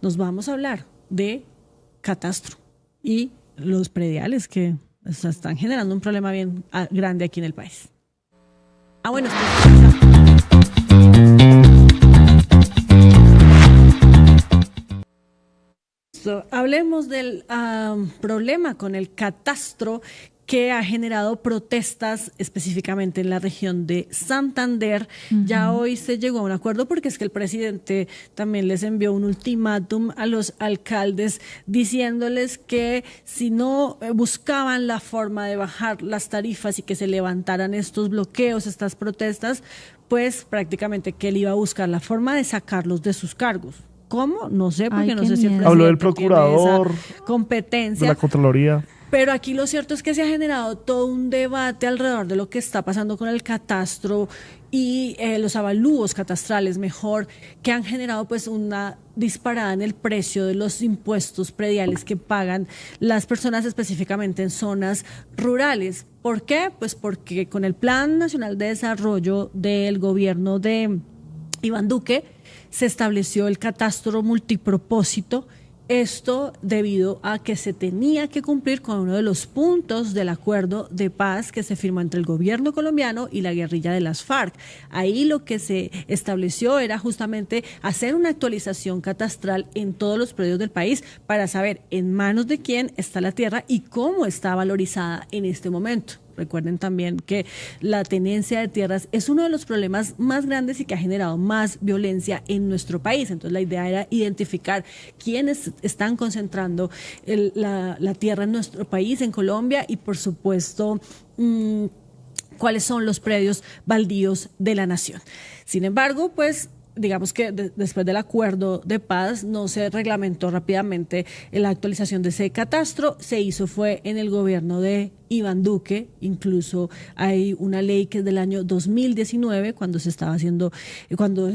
nos vamos a hablar de catastro y los prediales que están generando un problema bien grande aquí en el país. Bueno, hablemos del problema con el catastro que ha generado protestas específicamente en la región de Santander. Ya hoy se llegó a un acuerdo porque es que el presidente también les envió un ultimátum a los alcaldes diciéndoles que si no buscaban la forma de bajar las tarifas y que se levantaran estos bloqueos, estas protestas, pues prácticamente que él iba a buscar la forma de sacarlos de sus cargos. ¿Cómo? No sé, porque no sé si el presidente habló del procurador, tiene esa competencia. de la Contraloría. Pero aquí lo cierto es que se ha generado todo un debate alrededor de lo que está pasando con el catastro y los avalúos catastrales, mejor, que han generado pues una disparada en el precio de los impuestos prediales que pagan las personas específicamente en zonas rurales. ¿Por qué? Pues porque con el Plan Nacional de Desarrollo del gobierno de Iván Duque se estableció el catastro multipropósito. Esto debido a que se tenía que cumplir con uno de los puntos del acuerdo de paz que se firmó entre el gobierno colombiano y la guerrilla de las FARC. Ahí lo que se estableció era justamente hacer una actualización catastral en todos los predios del país para saber en manos de quién está la tierra y cómo está valorizada en este momento. Recuerden también que la tenencia de tierras es uno de los problemas más grandes y que ha generado más violencia en nuestro país. Entonces la idea era identificar quiénes están concentrando la tierra en nuestro país, en Colombia, y por supuesto cuáles son los predios baldíos de la nación. Sin embargo, pues digamos que después del acuerdo de paz no se reglamentó rápidamente la actualización de ese catastro, se hizo fue en el gobierno de Iván Duque. Incluso hay una ley que es del año 2019, cuando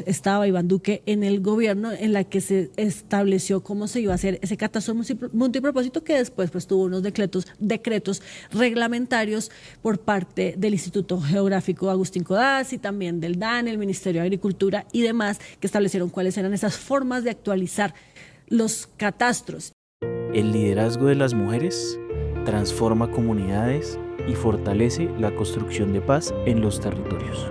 estaba Iván Duque en el gobierno, en la que se estableció cómo se iba a hacer ese catastro multipropósito, que después pues tuvo unos decretos reglamentarios por parte del Instituto Geográfico Agustín Codazzi y también del DANE, el Ministerio de Agricultura y demás, que establecieron cuáles eran esas formas de actualizar los catastros. El liderazgo de las mujeres transforma comunidades y fortalece la construcción de paz en los territorios.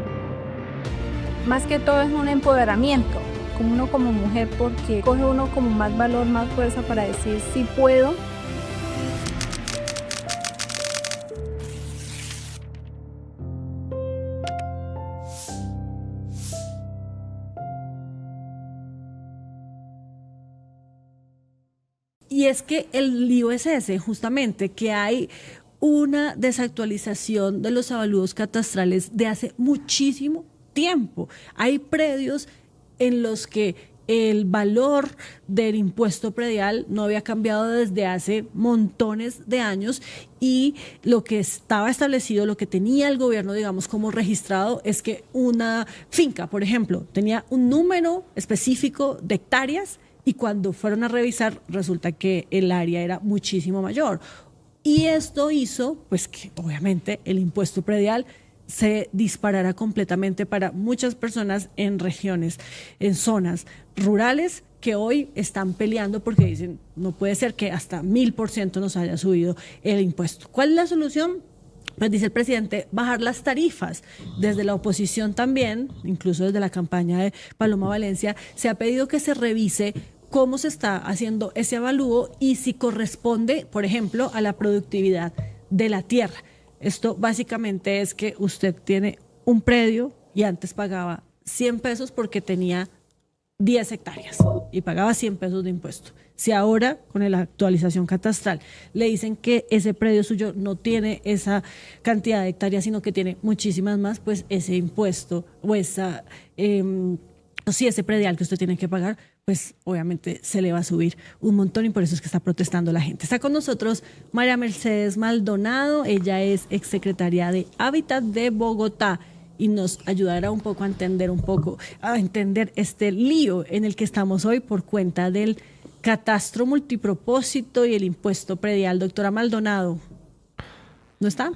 Más que todo es un empoderamiento, como uno como mujer, porque coge uno como más valor, más fuerza para decir sí puedo. Y es que el lío es ese, justamente, que hay una desactualización de los avalúos catastrales de hace muchísimo tiempo. Hay predios en los que el valor del impuesto predial no había cambiado desde hace montones de años y lo que estaba establecido, lo que tenía el gobierno, digamos, como registrado, es que una finca, por ejemplo, tenía un número específico de hectáreas y cuando fueron a revisar resulta que el área era muchísimo mayor. Y esto hizo pues que obviamente el impuesto predial se disparara completamente para muchas personas en regiones, en zonas rurales que hoy están peleando porque dicen no puede ser que hasta 1000% nos haya subido el impuesto. ¿Cuál es la solución? Pues dice el presidente, bajar las tarifas. Desde la oposición también, incluso desde la campaña de Paloma Valencia, se ha pedido que se revise cómo se está haciendo ese avalúo y si corresponde, por ejemplo, a la productividad de la tierra. Esto básicamente es que usted tiene un predio y antes pagaba 100 pesos porque tenía 10 hectáreas y pagaba 100 pesos de impuesto. Si ahora, con la actualización catastral, le dicen que ese predio suyo no tiene esa cantidad de hectáreas, sino que tiene muchísimas más, pues ese impuesto o ese predial que usted tiene que pagar, pues obviamente se le va a subir un montón y por eso es que está protestando la gente. Está con nosotros María Mercedes Maldonado, ella es exsecretaria de Hábitat de Bogotá y nos ayudará un poco a entender este lío en el que estamos hoy por cuenta del catastro multipropósito y el impuesto predial. Doctora Maldonado, ¿no está?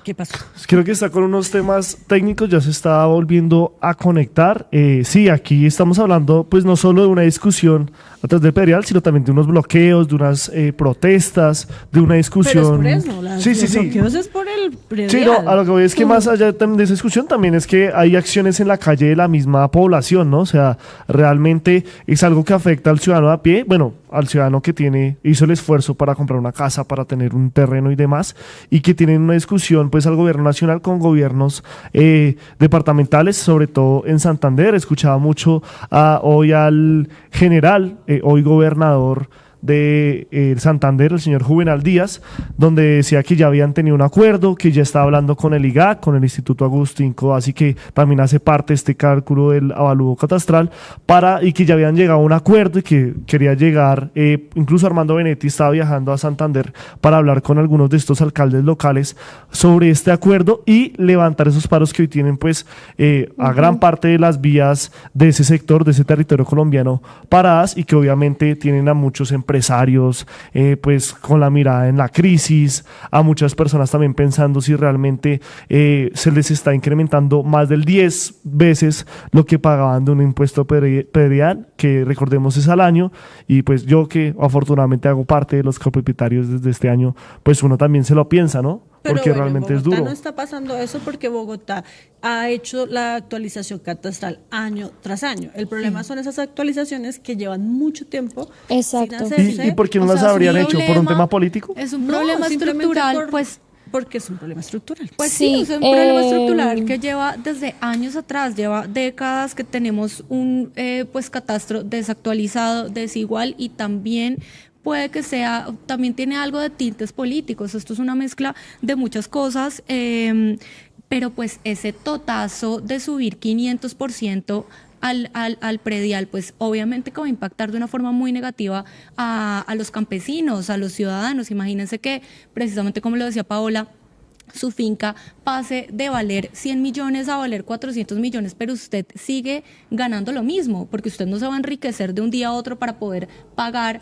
¿Qué pasó? Creo que está con unos temas técnicos, ya se está volviendo a conectar. Sí, aquí estamos hablando pues no solo de una discusión a través del predial, sino también de unos bloqueos, de unas protestas, de una discusión. Pero es por eso, Sí, los bloqueos es por el predial. Sí, no, a lo que voy es que más allá de esa discusión también es que hay acciones en la calle de la misma población, ¿no? O sea, realmente es algo que afecta al ciudadano a pie, bueno, al ciudadano que hizo el esfuerzo para comprar una casa, para tener un terreno y demás, y que tienen una discusión pues al gobierno nacional con gobiernos departamentales, sobre todo en Santander. Escuchaba mucho hoy al general, hoy gobernador de Santander, el señor Juvenal Díaz, donde decía que ya habían tenido un acuerdo, que ya estaba hablando con el IGAC, con el Instituto Agustín Codazzi, que también hace parte de este cálculo del avalúo catastral, y que ya habían llegado a un acuerdo y que quería llegar, incluso Armando Benetti estaba viajando a Santander para hablar con algunos de estos alcaldes locales sobre este acuerdo y levantar esos paros que hoy tienen pues a gran parte de las vías de ese sector, de ese territorio colombiano paradas, y que obviamente tienen a muchos empresarios pues con la mirada en la crisis, a muchas personas también pensando si realmente se les está incrementando más del 10 veces lo que pagaban de un impuesto predial, que recordemos es al año, y pues yo que afortunadamente hago parte de los copropietarios desde este año, pues uno también se lo piensa, ¿no? Pero Porque bueno, realmente en es Bogotá duro. no está pasando eso porque Bogotá ha hecho la actualización catastral año tras año. El problema son esas actualizaciones que llevan mucho tiempo Exacto. sin hacerse. ¿Y por qué no O las sea, habrían es un hecho? ¿Por un problema- tema político? Es un No, problema simplemente estructural, pues porque es un problema estructural. Pues Sí, sí, es un problema eh, estructural que lleva desde años atrás, lleva décadas que tenemos un pues catastro desactualizado, desigual, y también puede que también tiene algo de tintes políticos. Esto es una mezcla de muchas cosas, pero pues ese totazo de subir 500% al predial, pues obviamente que va a impactar de una forma muy negativa a los campesinos, a los ciudadanos. Imagínense que, precisamente como lo decía Paola, su finca pase de valer 100 millones a valer 400 millones, pero usted sigue ganando lo mismo, porque usted no se va a enriquecer de un día a otro para poder pagar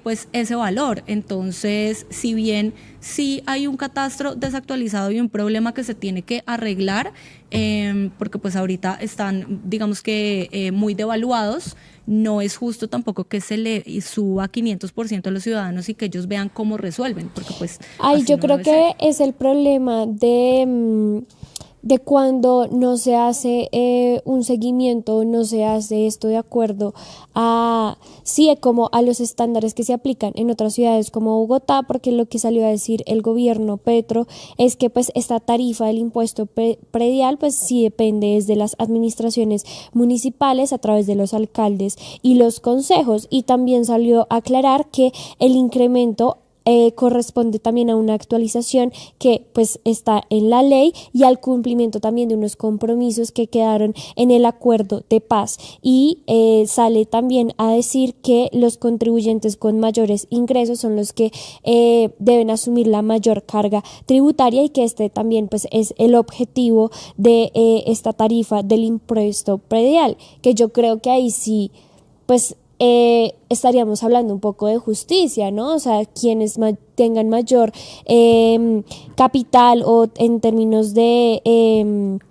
pues ese valor. Entonces, si bien sí hay un catastro desactualizado y un problema que se tiene que arreglar, porque pues ahorita están, digamos que muy devaluados, no es justo tampoco que se le suba 500% a los ciudadanos y que ellos vean cómo resuelven, porque pues Ay, así yo no creo debe que ser. es el problema de cuando no se hace un seguimiento, no se hace esto de acuerdo a, sí, como a los estándares que se aplican en otras ciudades como Bogotá, porque lo que salió a decir el gobierno Petro es que pues esta tarifa del impuesto predial pues sí depende desde las administraciones municipales a través de los alcaldes y los consejos, y también salió a aclarar que el incremento corresponde también a una actualización que pues está en la ley y al cumplimiento también de unos compromisos que quedaron en el acuerdo de paz, y sale también a decir que los contribuyentes con mayores ingresos son los que deben asumir la mayor carga tributaria, y que este también pues es el objetivo de esta tarifa del impuesto predial, que yo creo que ahí sí pues estaríamos hablando un poco de justicia, ¿no? O sea, quienes tengan mayor capital o en términos de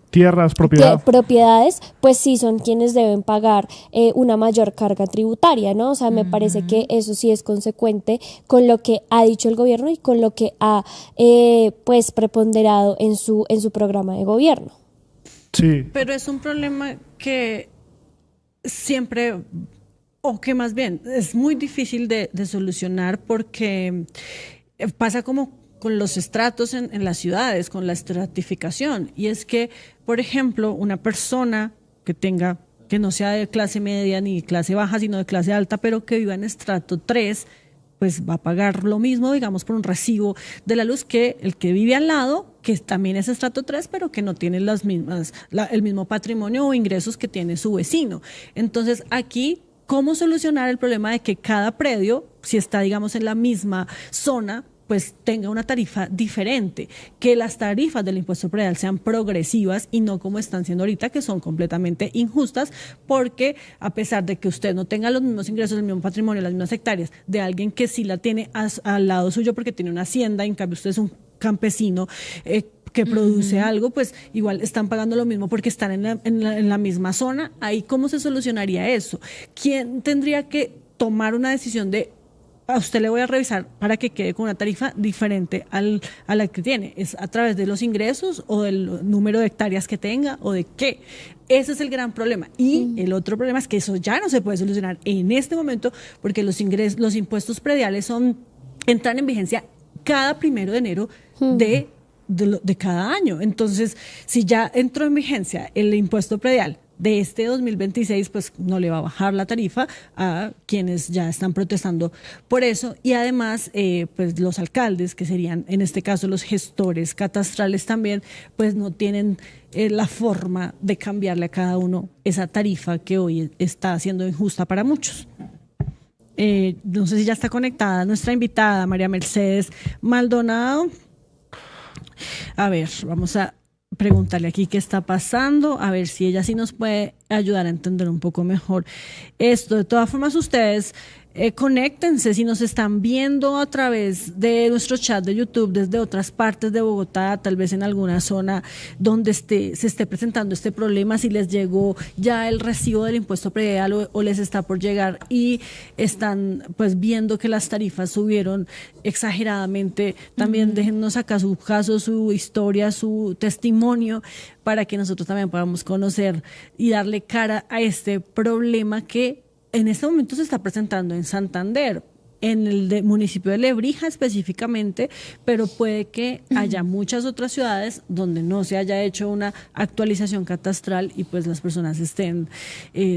Tierras, propiedad. propiedades, pues sí son quienes deben pagar una mayor carga tributaria, ¿no? O sea, me parece que eso sí es consecuente con lo que ha dicho el gobierno y con lo que ha pues preponderado en su programa de gobierno. Sí. Pero es un problema que siempre, o que más bien es muy difícil de solucionar, porque pasa como con los estratos en las ciudades, con la estratificación. Y es que, por ejemplo, una persona que no sea de clase media ni clase baja, sino de clase alta, pero que viva en estrato 3, pues va a pagar lo mismo, digamos, por un recibo de la luz que el que vive al lado, que también es estrato 3, pero que no tiene el mismo patrimonio o ingresos que tiene su vecino. Entonces, aquí, ¿cómo solucionar el problema de que cada predio, si está, digamos, en la misma zona, pues tenga una tarifa diferente, que las tarifas del impuesto predial sean progresivas y no como están siendo ahorita, que son completamente injustas, porque a pesar de que usted no tenga los mismos ingresos, el mismo patrimonio, las mismas hectáreas de alguien que sí la tiene al lado suyo porque tiene una hacienda, en cambio usted es un campesino, que produce algo, pues igual están pagando lo mismo porque están en la misma zona. Ahí, ¿cómo se solucionaría eso? ¿Quién tendría que tomar una decisión de a usted le voy a revisar para que quede con una tarifa diferente a la que tiene? ¿Es a través de los ingresos o del número de hectáreas que tenga o de qué? Ese es el gran problema. Y el otro problema es que eso ya no se puede solucionar en este momento porque los impuestos prediales entran en vigencia cada 1 de enero de cada año. Entonces, si ya entró en vigencia el impuesto predial de este 2026, pues no le va a bajar la tarifa a quienes ya están protestando por eso. Y además, pues los alcaldes, que serían en este caso los gestores catastrales también, pues no tienen la forma de cambiarle a cada uno esa tarifa que hoy está siendo injusta para muchos. No sé si ya está conectada nuestra invitada, María Mercedes Maldonado. A ver, vamos a preguntarle aquí qué está pasando, a ver si ella sí nos puede ayudar a entender un poco mejor esto. De todas formas, ustedes conéctense si nos están viendo a través de nuestro chat de YouTube desde otras partes de Bogotá, tal vez en alguna zona donde se esté presentando este problema, si les llegó ya el recibo del impuesto predial o les está por llegar y están pues viendo que las tarifas subieron exageradamente. También déjennos acá su caso, su historia, su testimonio, para que nosotros también podamos conocer y darle cara a este problema que en este momento se está presentando en Santander, en el municipio de Lebrija específicamente, pero puede que haya muchas otras ciudades donde no se haya hecho una actualización catastral y pues las personas estén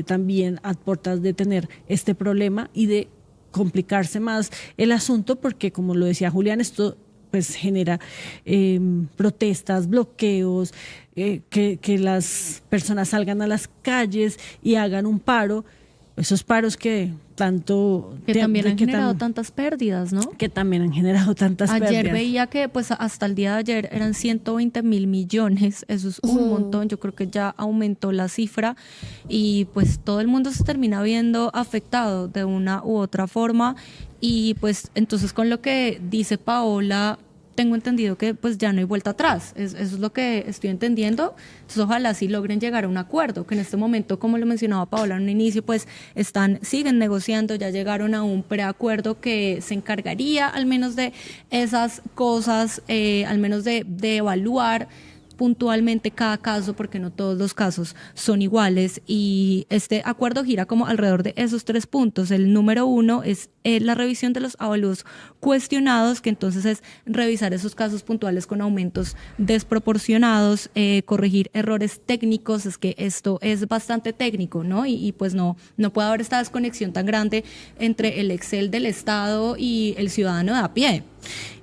también a puertas de tener este problema y de complicarse más el asunto, porque como lo decía Julián, esto pues genera protestas, bloqueos, que las personas salgan a las calles y hagan un paro. Esos paros que tanto... Que también han generado tantas pérdidas, ¿no? Que también han generado tantas pérdidas. Ayer veía que pues hasta el día de ayer eran 120.000 millones, eso es un montón, yo creo que ya aumentó la cifra y pues todo el mundo se termina viendo afectado de una u otra forma y pues entonces con lo que dice Paola, tengo entendido que pues ya no hay vuelta atrás, eso es lo que estoy entendiendo. Entonces ojalá sí logren llegar a un acuerdo, que en este momento, como lo mencionaba Paola en un inicio, pues siguen negociando, ya llegaron a un preacuerdo que se encargaría al menos de esas cosas, al menos de evaluar puntualmente cada caso, porque no todos los casos son iguales, y este acuerdo gira como alrededor de esos 3 puntos. El número 1 es la revisión de los avalúos cuestionados, que entonces es revisar esos casos puntuales con aumentos desproporcionados, corregir errores técnicos. Es que esto es bastante técnico, ¿no? Y pues no puede haber esta desconexión tan grande entre el Excel del Estado y el ciudadano de a pie.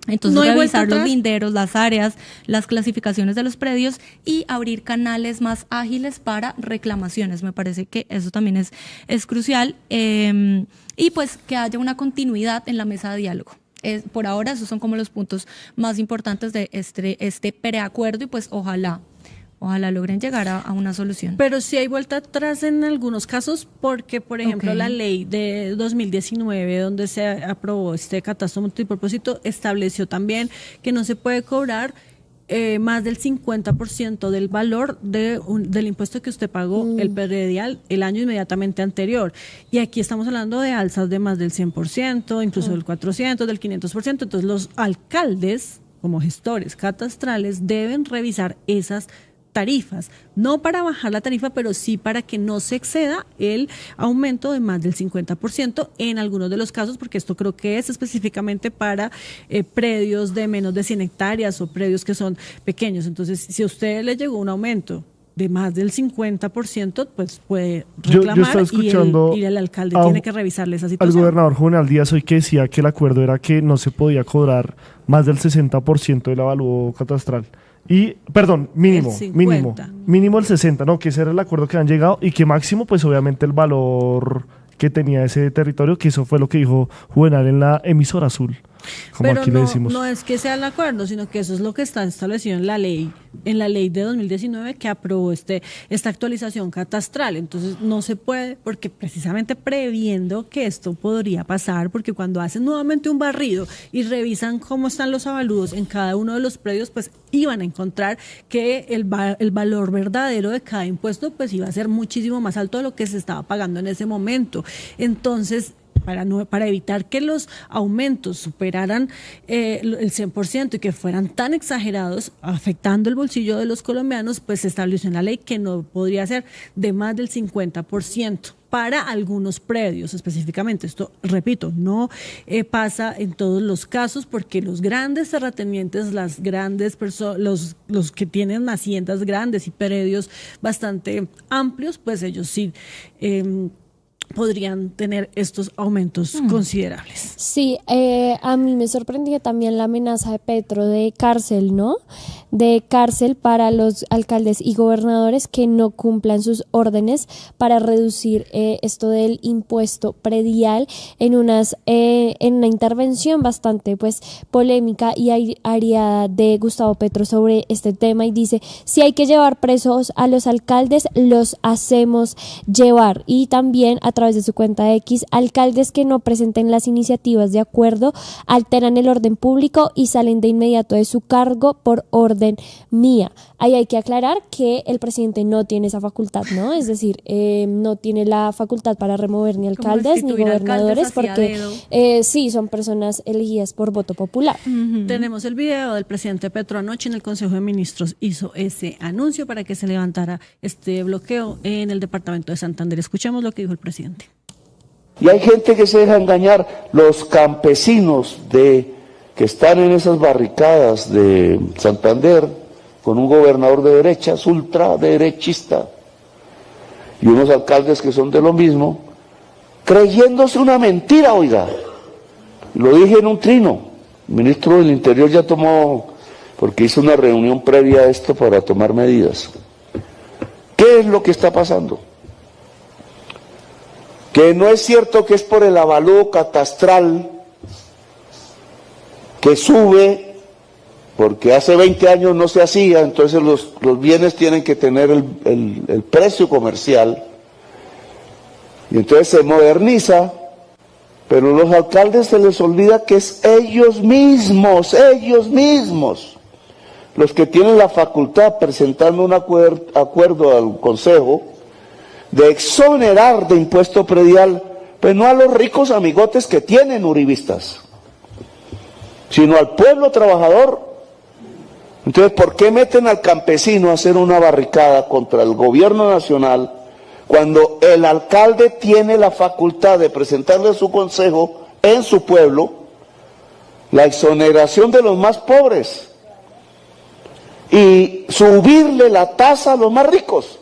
Entonces no revisar los linderos, las áreas, las clasificaciones de los predios y abrir canales más ágiles para reclamaciones. Me parece que eso también es crucial. Y pues que haya una continuidad en la mesa de diálogo. Por ahora esos son como los puntos más importantes de este preacuerdo y pues ojalá logren llegar a una solución. Pero sí hay vuelta atrás en algunos casos porque, por ejemplo, la ley de 2019, donde se aprobó este catastro multipropósito, estableció también que no se puede cobrar más del 50% del valor del impuesto que usted pagó el predial el año inmediatamente anterior. Y aquí estamos hablando de alzas de más del 100%, incluso del 400%, del 500%. Entonces los alcaldes, como gestores catastrales, deben revisar esas tarifas, no para bajar la tarifa, pero sí para que no se exceda el aumento de más del 50% en algunos de los casos, porque esto creo que es específicamente para predios de menos de 100 hectáreas o predios que son pequeños. Entonces, si a usted le llegó un aumento de más del 50%, pues puede reclamar. Yo estaba escuchando y el alcalde tiene que revisarle esa situación. Al gobernador Juvenal Díaz hoy, que decía que el acuerdo era que no se podía cobrar más del 60% del avalúo catastral. Y, perdón, mínimo el 60, no, que ese era el acuerdo que han llegado y que máximo, pues obviamente el valor que tenía ese territorio, que eso fue lo que dijo Juvenal en la emisora azul. como Pero aquí le decimos. no es que sea el acuerdo, sino que eso es lo que está establecido en la ley de 2019 que aprobó esta actualización catastral. Entonces no se puede, porque precisamente previendo que esto podría pasar, porque cuando hacen nuevamente un barrido y revisan cómo están los avalúos en cada uno de los predios, pues iban a encontrar que el valor verdadero de cada impuesto pues iba a ser muchísimo más alto de lo que se estaba pagando en ese momento. Entonces, para evitar que los aumentos superaran el 100% y que fueran tan exagerados, afectando el bolsillo de los colombianos, pues se estableció en la ley que no podría ser de más del 50% para algunos predios específicamente. Esto, repito, no pasa en todos los casos, porque los grandes terratenientes, las grandes personas, los que tienen haciendas grandes y predios bastante amplios, pues ellos sí podrían tener estos aumentos considerables. Sí, a mí me sorprendía también la amenaza de Petro de cárcel, ¿no? De cárcel para los alcaldes y gobernadores que no cumplan sus órdenes para reducir esto del impuesto predial en una intervención bastante pues polémica y ariada de Gustavo Petro sobre este tema, y dice: si hay que llevar presos a los alcaldes, los hacemos llevar. Y también a través de su cuenta X: alcaldes que no presenten las iniciativas de acuerdo alteran el orden público y salen de inmediato de su cargo por orden mía. Ahí hay que aclarar que el presidente no tiene esa facultad, ¿no? Es decir, no tiene la facultad para remover ni alcaldes ni gobernadores, porque sí, son personas elegidas por voto popular. Tenemos el video del presidente Petro anoche en el Consejo de Ministros. Hizo ese anuncio para que se levantara este bloqueo en el departamento de Santander. Escuchemos lo que dijo el presidente. Y hay gente que se deja engañar, los campesinos que están en esas barricadas de Santander, con un gobernador de derechas, ultraderechista, y unos alcaldes que son de lo mismo, creyéndose una mentira, oiga. Lo dije en un trino, el ministro del Interior ya tomó, porque hizo una reunión previa a esto para tomar medidas. ¿Qué es lo que está pasando? Que no es cierto que es por el avalúo catastral que sube, porque hace 20 años no se hacía, entonces los bienes tienen que tener el precio comercial, y entonces se moderniza, pero a los alcaldes se les olvida que es ellos mismos, los que tienen la facultad, presentando un acuerdo al Consejo, de exonerar de impuesto predial, pues no a los ricos amigotes que tienen uribistas, sino al pueblo trabajador. Entonces, ¿por qué meten al campesino a hacer una barricada contra el gobierno nacional cuando el alcalde tiene la facultad de presentarle a su consejo en su pueblo la exoneración de los más pobres y subirle la tasa a los más ricos?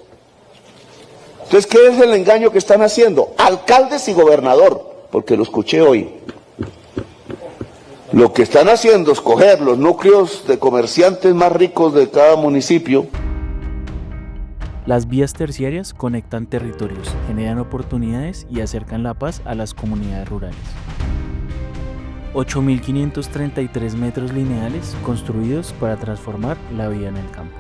Entonces, ¿qué es el engaño que están haciendo? Alcaldes y gobernador, porque lo escuché hoy. Lo que están haciendo es coger los núcleos de comerciantes más ricos de cada municipio. Las vías terciarias conectan territorios, generan oportunidades y acercan la paz a las comunidades rurales. 8.533 metros lineales construidos para transformar la vida en el campo.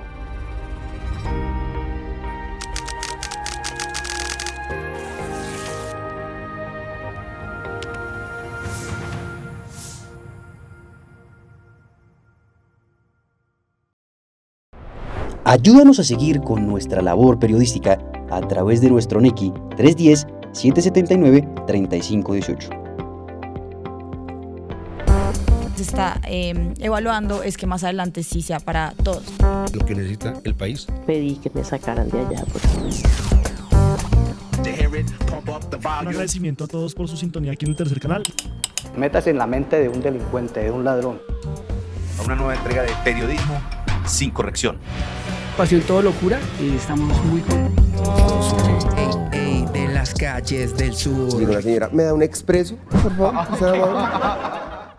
Ayúdanos a seguir con nuestra labor periodística a través de nuestro NICI 310-779-3518. Se está evaluando es que más adelante sí sea para todos. Lo que necesita el país. Pedí que me sacaran de allá. Un agradecimiento a todos por su sintonía aquí en el tercer canal. Métase en la mente de un delincuente, de un ladrón. A una nueva entrega de periodismo sin corrección. Pasión todo locura y estamos muy contentos. De las calles del sur. Digo, la señora, ¿me da un expreso, por favor?